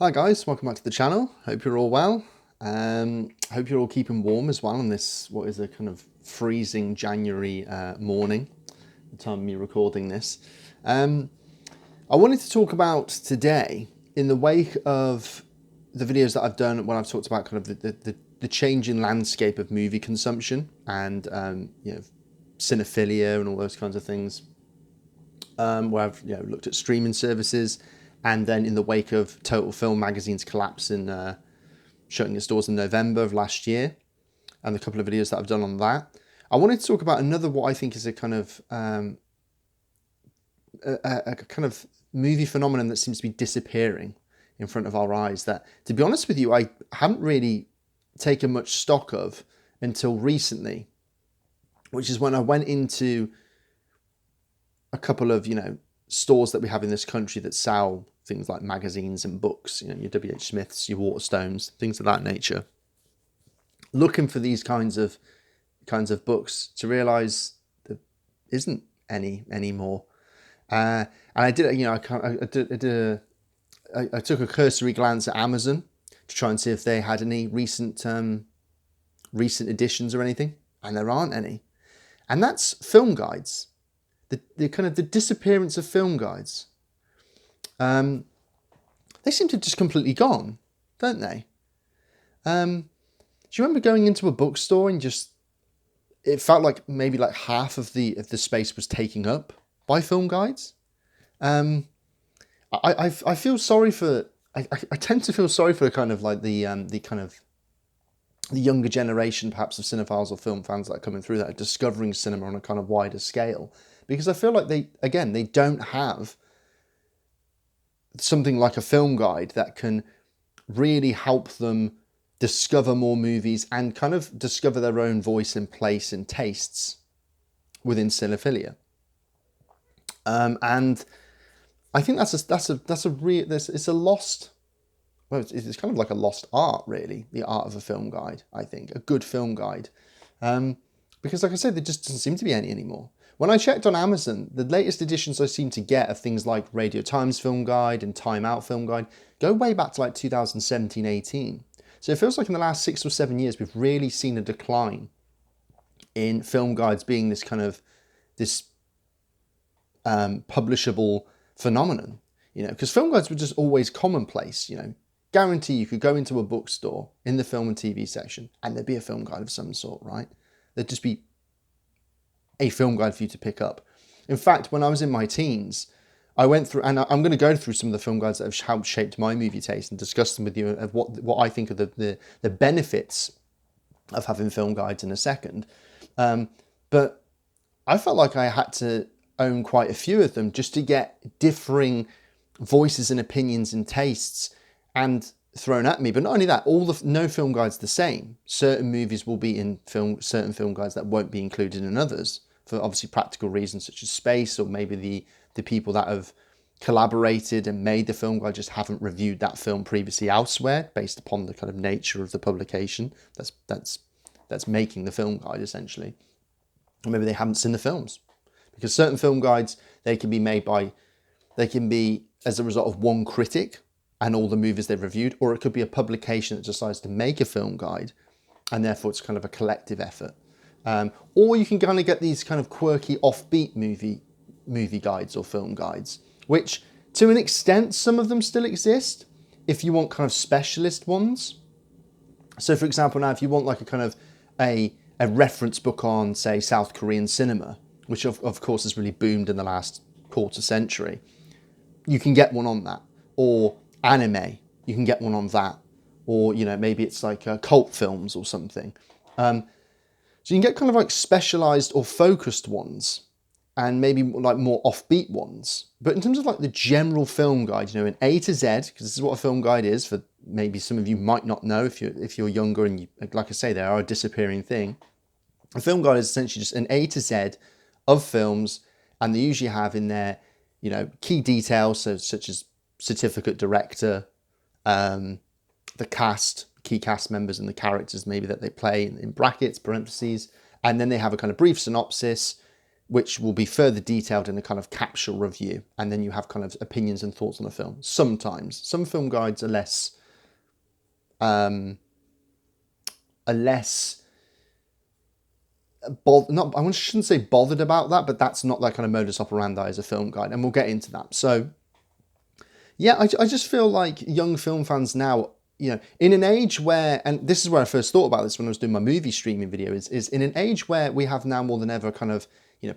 Hi guys, welcome back to the channel. Hope you're all well. Hope you're all keeping warm as well on this, what is a kind of freezing January morning, the time of me recording this. I wanted to talk about today, in the wake of the videos that I've done when I've talked about kind of the changing landscape of movie consumption and cinephilia and all those kinds of things, where I've looked at streaming services. And then in the wake of Total Film Magazine's collapse and shutting its doors in November of last year, and a couple of videos that I've done on that, I wanted to talk about another what I think is a kind of movie phenomenon that seems to be disappearing in front of our eyes. That, to be honest with you, I haven't really taken much stock of until recently, which is when I went into a couple of stores that we have in this country that sell things like magazines and books, your W.H. Smiths, your Waterstones, things of that nature, looking for these kinds of books, to realize there isn't any anymore. And I did, I took a cursory glance at Amazon to try and see if they had any recent editions or anything, and there aren't any. And that's film guides. The kind of the disappearance of film guides. They seem to have just completely gone, don't they? Do you remember going into a bookstore and it felt like maybe like half of the space was taken up by film guides? I feel sorry for. I tend to feel sorry for kind of like the younger generation, perhaps, of cinephiles or film fans that are coming through that are discovering cinema on a kind of wider scale. Because I feel like they don't have something like a film guide that can really help them discover more movies and kind of discover their own voice and place and tastes within cinephilia. And I think it's a lost. Well, it's kind of like a lost art, really, the art of a film guide. I think a good film guide, because like I said, there just doesn't seem to be any anymore. When I checked on Amazon, the latest editions I seem to get of things like Radio Times Film Guide and Time Out Film Guide go way back to like 2017-18. So it feels like in the last 6 or 7 years, we've really seen a decline in film guides being this kind of publishable phenomenon. Because film guides were just always commonplace. Guarantee you could go into a bookstore in the film and TV section and there'd be a film guide of some sort, right? There'd just be a film guide for you to pick up. In fact, when I was in my teens, I went through, and I'm going to go through some of the film guides that have helped shaped my movie taste and discuss them with you of what I think are the benefits of having film guides in a second. But I felt like I had to own quite a few of them just to get differing voices and opinions and tastes and thrown at me. But not only that, no film guide's the same. Certain movies will be in certain film guides that won't be included in others, for obviously practical reasons such as space, or maybe the people that have collaborated and made the film guide just haven't reviewed that film previously elsewhere, based upon the kind of nature of the publication that's making the film guide, essentially. Or maybe they haven't seen the films, because certain film guides, they can be as a result of one critic and all the movies they've reviewed, or it could be a publication that decides to make a film guide, and therefore it's kind of a collective effort. Or you can kind of get these kind of quirky, offbeat movie guides or film guides, which to an extent, some of them still exist if you want kind of specialist ones. So for example, now if you want like a kind of a reference book on, say, South Korean cinema, which of course has really boomed in the last quarter century, you can get one on that. Or anime, you can get one on that. Or, maybe it's like cult films or something. So you can get kind of like specialized or focused ones, and maybe like more offbeat ones. But in terms of like the general film guide, an A to Z, because this is what a film guide is, for maybe some of you might not know if you're younger, and like I say, they are a disappearing thing. A film guide is essentially just an A to Z of films, and they usually have in there, key details, such as certificate director, the cast, key cast members and the characters maybe that they play in brackets, parentheses, and then they have a kind of brief synopsis, which will be further detailed in a kind of capsule review, and then you have kind of opinions and thoughts on the film. Sometimes some film guides are less I shouldn't say bothered about that, but that's not that kind of modus operandi as a film guide, and we'll get into that. So yeah, I just feel like young film fans now, in an age where, and this is where I first thought about this when I was doing my movie streaming video, is in an age where we have now more than ever kind of,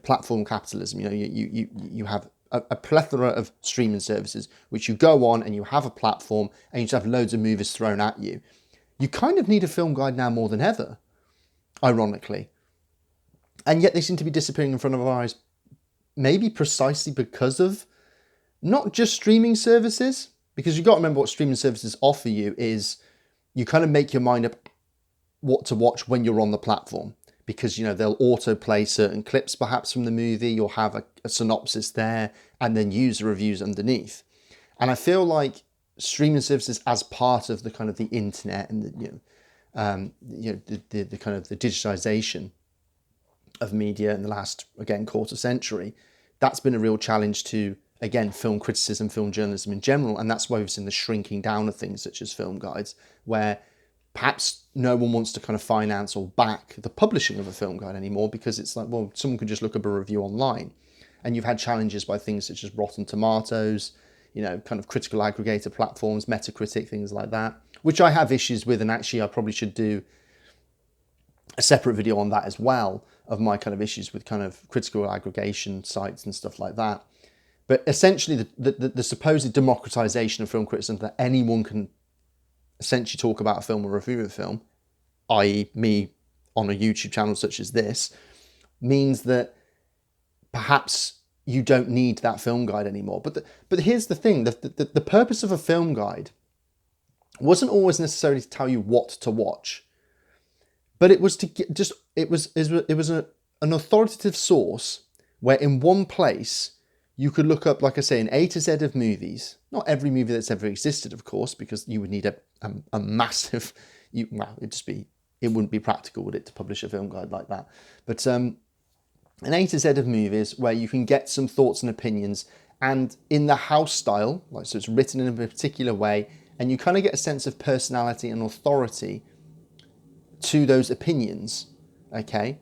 platform capitalism. You have a plethora of streaming services, which you go on and you have a platform and you just have loads of movies thrown at you. You kind of need a film guide now more than ever, ironically. And yet they seem to be disappearing in front of our eyes, maybe precisely because of not just streaming services, because you've got to remember what streaming services offer you is you kind of make your mind up what to watch when you're on the platform, because, they'll autoplay certain clips perhaps from the movie, you'll have a synopsis there, and then user reviews underneath. And I feel like streaming services as part of the kind of the internet and the kind of the digitization of media in the last, again, quarter century, that's been a real challenge to, again, film criticism, film journalism in general, and that's why we've seen the shrinking down of things such as film guides, where perhaps no one wants to kind of finance or back the publishing of a film guide anymore, because it's like, well, someone could just look up a review online. And you've had challenges by things such as Rotten Tomatoes, kind of critical aggregator platforms, Metacritic, things like that, which I have issues with, and actually I probably should do a separate video on that as well, of my kind of issues with kind of critical aggregation sites and stuff like that. But essentially the supposed democratization of film criticism, that anyone can essentially talk about a film or review a film, i.e. me on a YouTube channel such as this, means that perhaps you don't need that film guide anymore. But here's the thing, the purpose of a film guide wasn't always necessarily to tell you what to watch, but it was to get it was an authoritative source where in one place you could look up, like I say, an A to Z of movies. Not every movie that's ever existed, of course, because you would need a massive, it wouldn't be practical, would it, to publish a film guide like that? But an A to Z of movies where you can get some thoughts and opinions, and in the house style, like, so it's written in a particular way, and you kind of get a sense of personality and authority to those opinions, okay?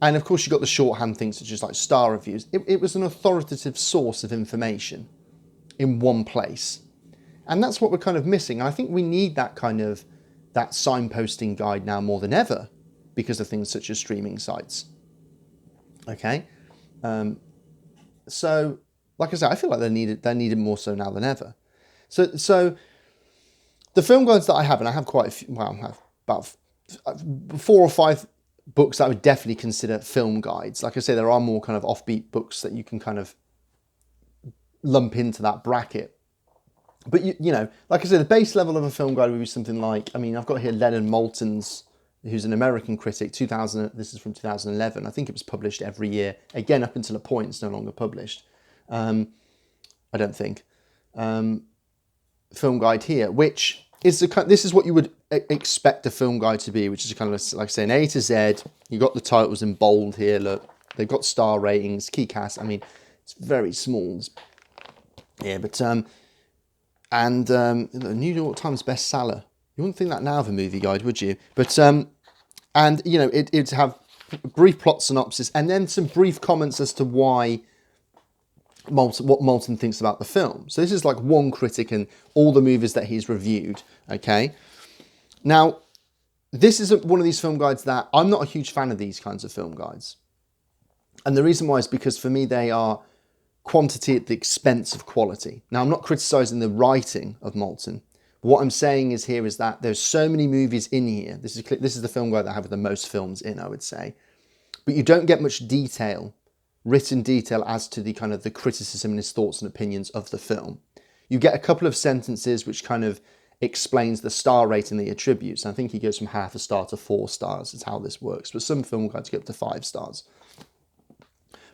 And of course, you've got the shorthand things such as like star reviews. It was an authoritative source of information in one place. And that's what we're kind of missing. I think we need that signposting guide now more than ever because of things such as streaming sites. Okay? So, like I said, I feel like they're needed more so now than ever. So the film guides that I have, and I have quite a few, I have about 4 or 5 books that I would definitely consider film guides. Like I say, there are more kind of offbeat books that you can kind of lump into that bracket. But, like I said, the base level of a film guide would be something like, I've got here Lennon Moulton's, who's an American critic, this is from 2011. I think it was published every year. Again, up until a point, it's no longer published. I don't think. Film guide here, which is this is what you would expect a film guide to be, which is kind of like saying A to Z. You got the titles in bold here. Look, they've got star ratings, key cast. It's very small. Yeah, but New York Times bestseller. You wouldn't think that now of a movie guide, would you? But it'd have brief plot synopsis and then some brief comments as to why what Moulton thinks about the film. So this is like one critic and all the movies that he's reviewed. Okay. Now, this is one of these film guides that I'm not a huge fan of these kinds of film guides. And the reason why is because for me, they are quantity at the expense of quality. Now, I'm not criticizing the writing of Moulton. What I'm saying is that there's so many movies in here. This is the film guide that I have with the most films in, I would say. But you don't get much detail, written detail, as to the kind of the criticism and his thoughts and opinions of the film. You get a couple of sentences which kind of explains the star rating that he attributes. I think he goes from 0.5 star to 4 stars is how this works. But some film guides get up to 5 stars.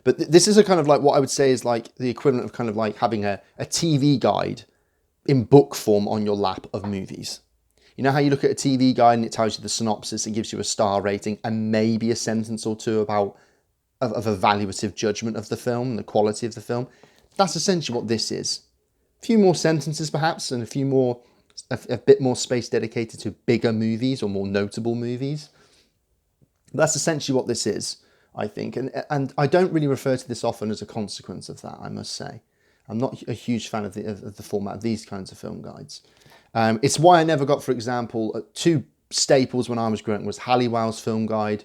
But this is a kind of like what I would say is like the equivalent of kind of like having a TV guide in book form on your lap of movies. You know how you look at a TV guide and it tells you the synopsis, it gives you a star rating and maybe a sentence or two about of evaluative judgment of the film, the quality of the film. That's essentially what this is. A few more sentences perhaps, and a bit more space dedicated to bigger movies or more notable movies. That's essentially what this is, I think. And I don't really refer to this often as a consequence of that, I must say. I'm not a huge fan of the format of these kinds of film guides. It's why I never got, for example, two staples when I was growing up was Halliwell's film guide,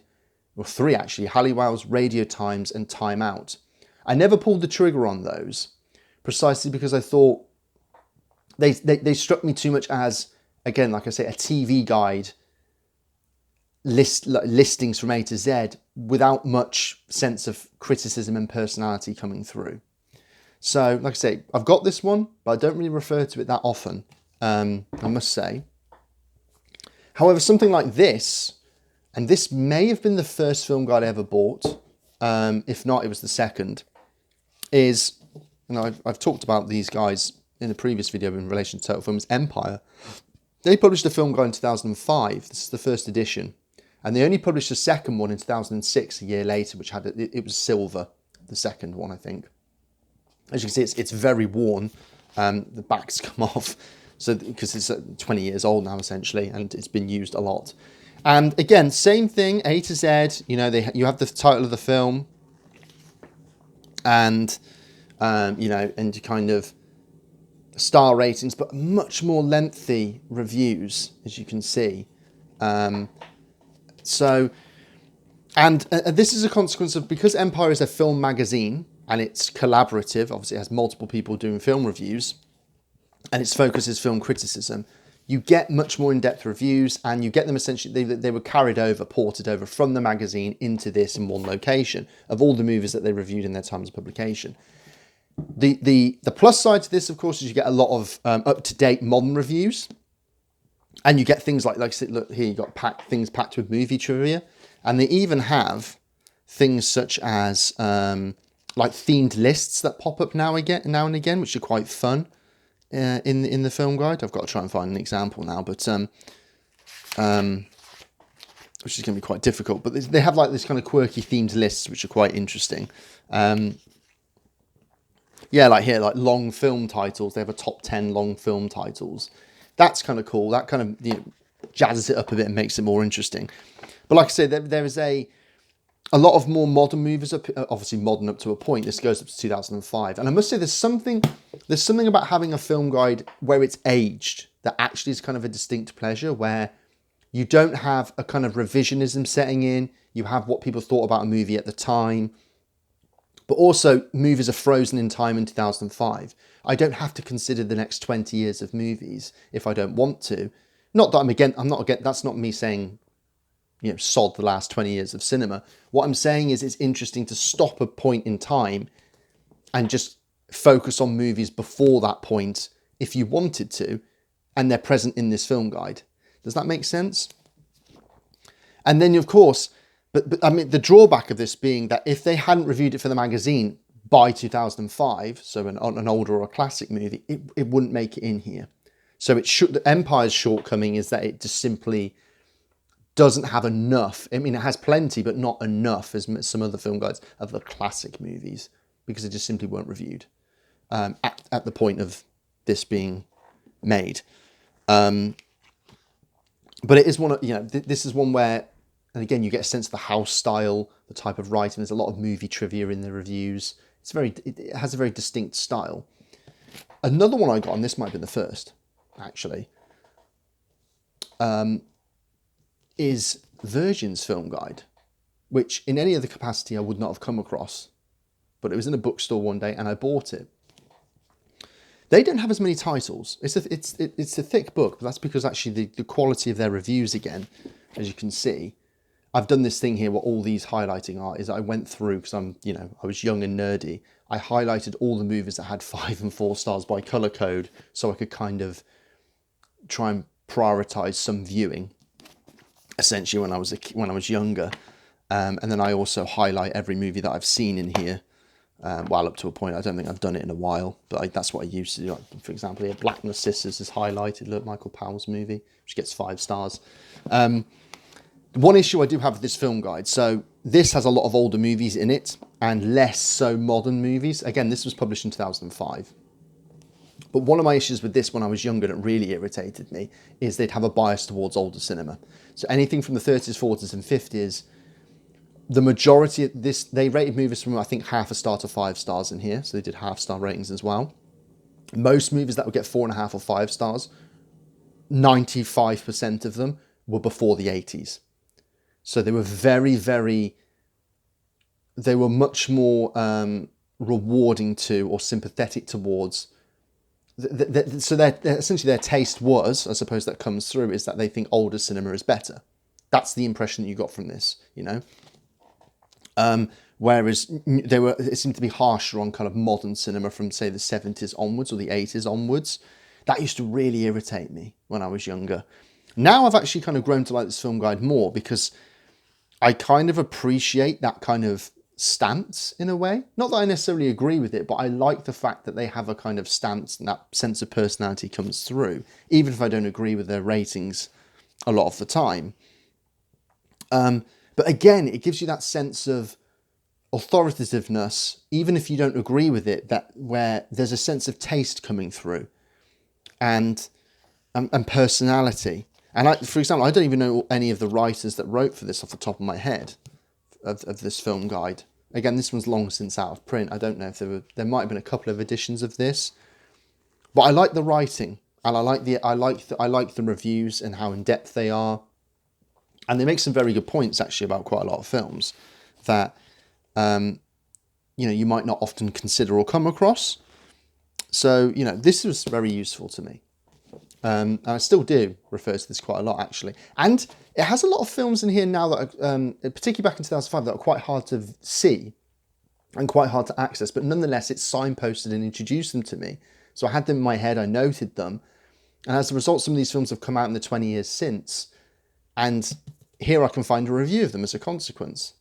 or three actually, Halliwell's, Radio Times and Time Out. I never pulled the trigger on those, precisely because I thought they struck me too much as, again, like I say, a TV guide, listings from A to Z without much sense of criticism and personality coming through. So, like I say, I've got this one, but I don't really refer to it that often, I must say. However, something like this, and this may have been the first film guide I ever bought, if not, it was the second, is, and I've talked about these guys in a previous video in relation to Total Films, Empire. They published a film guide in 2005. This is the first edition. And they only published a second one in 2006, a year later, which had, it was silver, the second one, I think. As you can see, it's very worn. The back's come off, so because it's 20 years old now, essentially, and it's been used a lot. And again, same thing, A to Z. You know, you have the title of the film, and you know, and you kind of star ratings, but much more lengthy reviews, as you can see. So, and this is a consequence of, because Empire is a film magazine and it's collaborative, obviously it has multiple people doing film reviews, and its focus is film criticism, you get much more in-depth reviews, and you get them essentially, they were ported over from the magazine into this in one location of all the movies that they reviewed in their time as publication. The plus side to this, of course, is you get a lot of up-to-date modern reviews, and you get things like I said, look here, you got things packed with movie trivia, and they even have things such as like themed lists that pop up now and again, which are quite fun in the film guide. I've got to try and find an example now, but which is going to be quite difficult. But they have like this kind of quirky themed lists, which are quite interesting. Yeah, like here, like long film titles. They have a top 10 long film titles. That's kind of cool. That kind of, you know, jazzes it up a bit and makes it more interesting. But like I say, there is a lot of more modern movies, obviously modern up to a point. This goes up to 2005. And I must say there's something about having a film guide where it's aged that actually is kind of a distinct pleasure, where you don't have a kind of revisionism setting in. You have what people thought about a movie at the time. But also, movies are frozen in time in 2005. I don't have to consider the next 20 years of movies if I don't want to. Not that that's not me saying, you know, sod the last 20 years of cinema. What I'm saying is it's interesting to stop a point in time and just focus on movies before that point if you wanted to, and they're present in this film guide. Does that make sense? And then, of course, but I mean, the drawback of this being that if they hadn't reviewed it for the magazine by 2005, so an older or a classic movie, it wouldn't make it in here. So the Empire's shortcoming is that it just simply doesn't have enough. I mean, it has plenty, but not enough as some other film guides of the classic movies, because they just simply weren't reviewed at the point of this being made. But it is one of, you know, this is one where, and again, you get a sense of the house style, the type of writing. There's a lot of movie trivia in the reviews. It has a very distinct style. Another one I got, and this might be the first, actually, is Virgin's film guide, which in any other capacity I would not have come across. But it was in a bookstore one day and I bought it. They don't have as many titles. It's a thick book, but that's because actually the quality of their reviews, again, as you can see, I've done this thing here, what all these highlighting are, is I went through, because I was young and nerdy, I highlighted all the movies that had 5 and 4 stars by colour code, so I could kind of try and prioritise some viewing, essentially, when I was younger. And then I also highlight every movie that I've seen in here, well, up to a point. I don't think I've done it in a while, but that's what I used to do. Like, for example, here, Blackness Sisters is highlighted. Look, Michael Powell's movie, which gets 5 stars. One issue I do have with this film guide, so this has a lot of older movies in it and less so modern movies. Again, this was published in 2005. But one of my issues with this when I was younger that really irritated me is they'd have a bias towards older cinema. So anything from the 30s, 40s and 50s, the majority of this, they rated movies from, I think, 0.5 star to 5 stars in here. So they did 0.5 star ratings as well. Most movies that would get 4.5 or 5 stars, 95% of them were before the 80s. So they were they were much more rewarding to or sympathetic towards. So essentially their taste was, I suppose that comes through, is that they think older cinema is better. That's the impression that you got from this, you know. Whereas it seemed to be harsher on kind of modern cinema from, say, the 70s onwards or the 80s onwards. That used to really irritate me when I was younger. Now I've actually kind of grown to like this film guide more because I kind of appreciate that kind of stance in a way. Not that I necessarily agree with it, but I like the fact that they have a kind of stance and that sense of personality comes through, even if I don't agree with their ratings a lot of the time. But again, it gives you that sense of authoritativeness, even if you don't agree with it, that where there's a sense of taste coming through and personality. And for example, I don't even know any of the writers that wrote for this off the top of my head of this film guide. Again, this one's long since out of print. I don't know if there might have been a couple of editions of this, but I like the writing and I like the reviews and how in depth they are. And they make some very good points actually about quite a lot of films that, you might not often consider or come across. So, this was very useful to me. And I still do refer to this quite a lot actually. And it has a lot of films in here now that are, particularly back in 2005, that are quite hard to see and quite hard to access. But nonetheless, it's signposted and introduced them to me. So I had them in my head, I noted them. And as a result, some of these films have come out in the 20 years since. And here I can find a review of them as a consequence,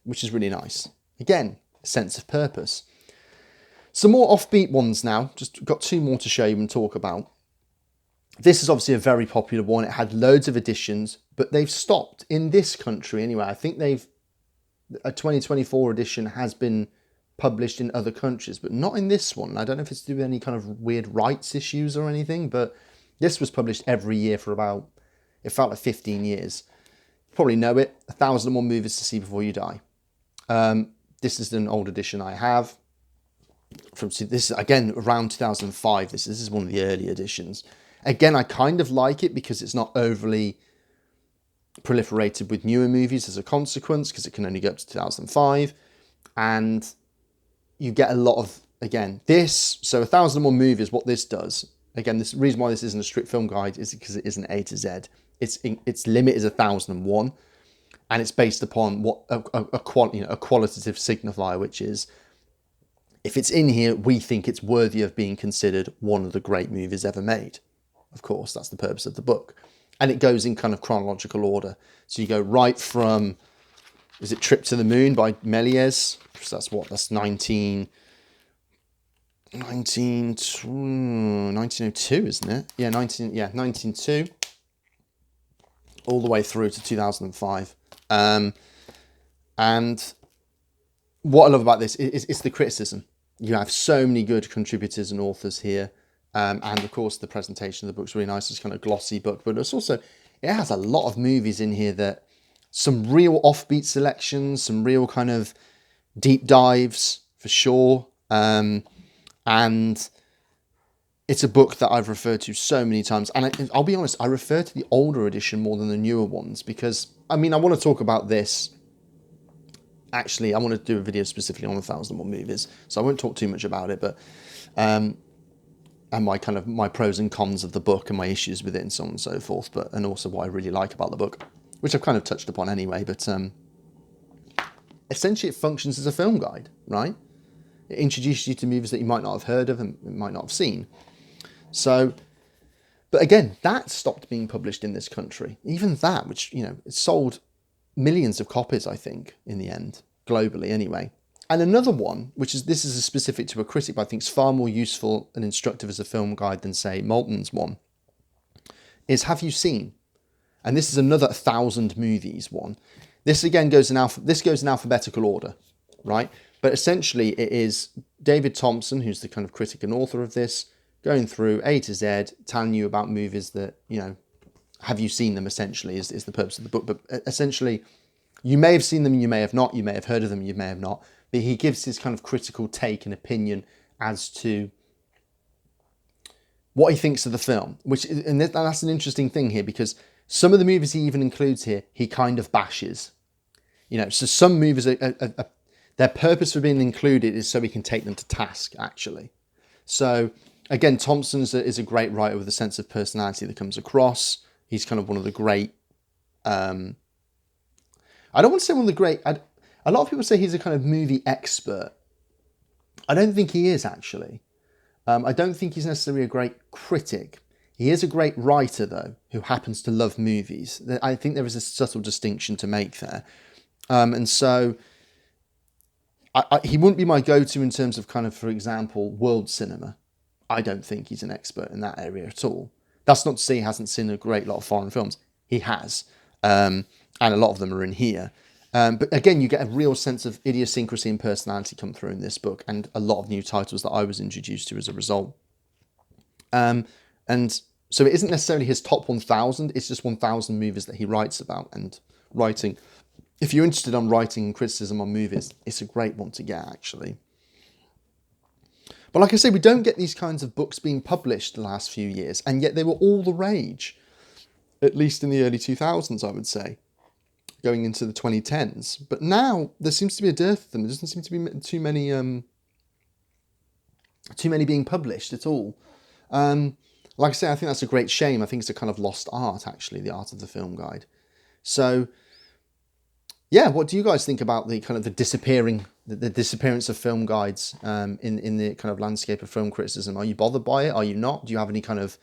which is really nice. Again, a sense of purpose. Some more offbeat ones now. Just got 2 more to show you and talk about. This is obviously a very popular one. It had loads of editions, but they've stopped in this country anyway. I think a 2024 edition has been published in other countries, but not in this one. I don't know if it's to do with any kind of weird rights issues or anything, but this was published every year for about, it felt like 15 years. Probably know it, 1,001 Movies to See Before You Die. This is an old edition I have. This is, again, around 2005. This is one of the early editions. Again, I kind of like it because it's not overly proliferated with newer movies as a consequence, because it can only go up to 2005. And you get a lot of, again, so 1,001 Movies, what this does, again, this reason why this isn't a strict film guide is because it isn't A to Z. Its limit is 1,001, and it's based upon what a qualitative signifier, which is if it's in here, we think it's worthy of being considered one of the great movies ever made. Of course, that's the purpose of the book, and it goes in kind of chronological order. So you go right from, is it Trip to the Moon by Méliès? So that's 1902, isn't it? Yeah, 1902. All the way through to 2005. And what I love about this is the criticism. You have so many good contributors and authors here. And of course, the presentation of the book's really nice. It's kind of glossy book, but it has a lot of movies in here that some real offbeat selections, some real kind of deep dives for sure. And it's a book that I've referred to so many times. And I'll be honest, I refer to the older edition more than the newer ones because, I want to talk about this. Actually, I want to do a video specifically on 1,001 Movies. So I won't talk too much about it, but, and my pros and cons of the book and my issues with it and so on and so forth. And also what I really like about the book, which I've kind of touched upon anyway. But essentially it functions as a film guide, right? It introduces you to movies that you might not have heard of and might not have seen. So, but again, that stopped being published in this country. Even that, which, it sold millions of copies, I think, in the end, globally anyway. And another one, this is specific to a critic, but I think it's far more useful and instructive as a film guide than, say, Maltman's one, is Have You Seen? And this is another 1,000 movies one. This again goes in alphabetical order, right? But essentially it is David Thompson, who's the kind of critic and author of this, going through A to Z, telling you about movies that, have you seen them, essentially, is the purpose of the book. But essentially, you may have seen them, you may have not, you may have heard of them, you may have not. But he gives his kind of critical take and opinion as to what he thinks of the film. And that's an interesting thing here, because some of the movies he even includes here, he kind of bashes. So some movies, their purpose for being included is so we can take them to task, actually. So, again, Thompson is a great writer with a sense of personality that comes across. He's kind of one of the great... I don't want to say one of the great... a lot of people say he's a kind of movie expert. I don't think he is, actually. I don't think he's necessarily a great critic. He is a great writer, though, who happens to love movies. I think there is a subtle distinction to make there. And so he wouldn't be my go-to in terms of kind of, for example, world cinema. I don't think he's an expert in that area at all. That's not to say he hasn't seen a great lot of foreign films. He has. And a lot of them are in here. But again, you get a real sense of idiosyncrasy and personality come through in this book, and a lot of new titles that I was introduced to as a result. And so it isn't necessarily his top 1,000, it's just 1,000 movies that he writes about. And writing, if you're interested on writing and criticism on movies, it's a great one to get, actually. But like I say, we don't get these kinds of books being published the last few years, and yet they were all the rage, at least in the early 2000s, I would say, going into the 2010s. But now there seems to be a dearth of them. There doesn't seem to be too many being published at all. Like I say, I think that's a great shame. I think it's a kind of lost art, actually, the art of the film guide. So, yeah, what do you guys think about the kind of the disappearance of film guides in the kind of landscape of film criticism? Are you bothered by it? Are you not? Do you have any kind of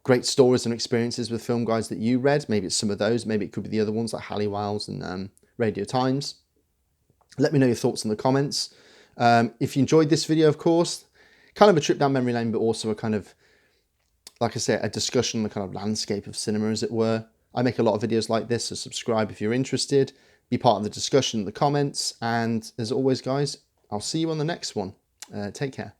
great stories and experiences with film guides that you read? Maybe it's some of those. Maybe it could be the other ones like Halliwell's and Radio Times. Let me know your thoughts in the comments. If you enjoyed this video, of course, kind of a trip down memory lane, but also a kind of, like I say, a discussion on the kind of landscape of cinema, as it were. I make a lot of videos like this, so subscribe if you're interested. Be part of the discussion in the comments. And as always, guys, I'll see you on the next one. Take care.